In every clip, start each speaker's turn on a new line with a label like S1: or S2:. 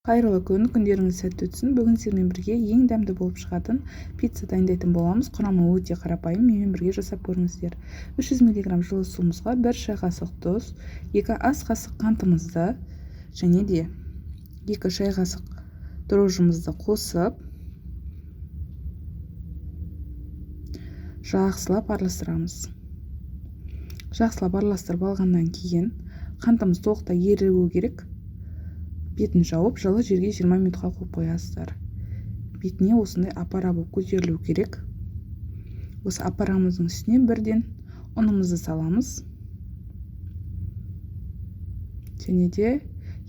S1: Қайырлы күн, күндеріңіз сәтті өтсін. Бүгін сіздермен бірге ең дәмді болып шығатын пицца дайындайтын боламыз. Құрамы өте қарапайым, менімен бірге жасап көріңіздер. 300 мг жылы суымызға 1 шай қасық тұз, 2 ас қасық қантымызды және де 2 шай қасық дрожжымызды қосып, жақсылап араластырамыз. Жақсылап араластырып алғаннан кейін қантымыз толықтай еріуі керек. Бетін жауып, жылы жерге 20 минутқа қойып қоясыздар. Бетіне осындай апара болып көтерілу керек. Осы апарамыздың үстіне бірден ұнымызды саламыз. Және де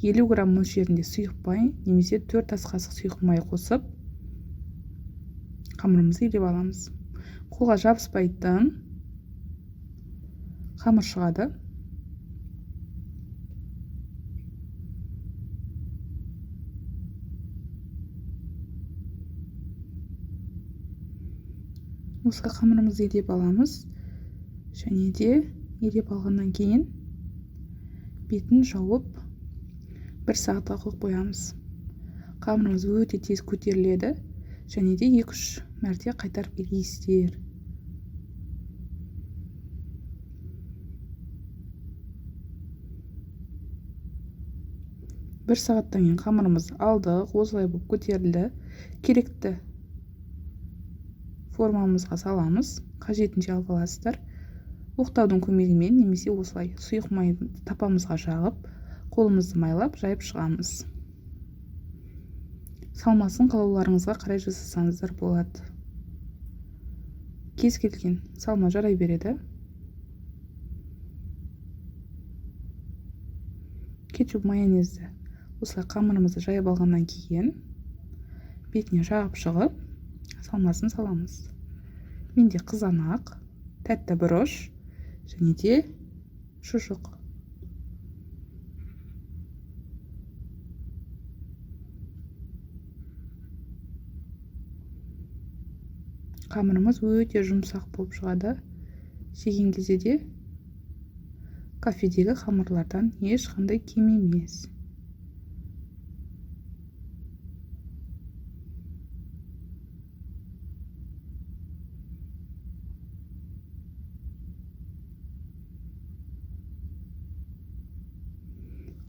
S1: 50 грамм мөлшерінде сұйық май немесе 4 ас қасық сұйық май қосып, қамырымызды илеп аламыз. Қолға жабыспайтын қамыр шығады. Осы қамырымызды илеп аламыз. Және де илеп алғаннан кейін бетін жауып 1 сағатқа қойып қоямыз. Қамырымыз өте тез көтеріледі. Және де 2-3 мәрте қайтарып илейсіздер. Бір сағаттан кейін қамырымызды алдық, осылай болып көтерілді. Керекті формамызға саламыз. Қажетінше алып аласыздар. Оқтаудың көмегімен немесе осылай сұйық майды тапамызға жағып, қолымызды майлап жайып шығамыз. Салмасын қалауларыңызға қарай жасасаңыздар болады. Кез келген салма жарай береді. Кетчуп, майонезді осылай қамырымызды жайып алғаннан кейін бетіне жағып шығып, салмасын саламыз. Менде қызанақ, тәтті бұрыш және де шұжық. Қамырымыз өте жұмсақ болып шығады. Жеген кезде де кафедегі қамырлардан ешқандай кем емес.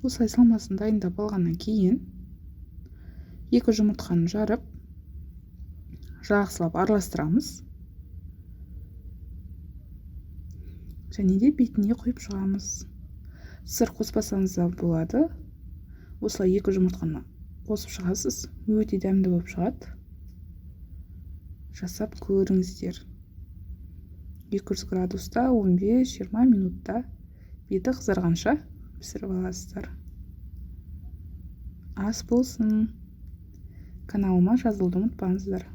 S1: Осылай салмасын дайындап алғаннан кейін 2 жұмыртқаны жарып, жақсылап араластырамыз. Және де бетіне құйып шығамыз. Сыр қоспасаңыз да болады. Осылай 2 жұмыртқаны қосып шығасыз. Өте дәмді болып шығады. Жасап көріңіздер. 200 градуста 15-20 минутта беті қызарғанша пісіріп аласыздар. Ас болсын. Каналыма жазылуды ұмытпаңыздар.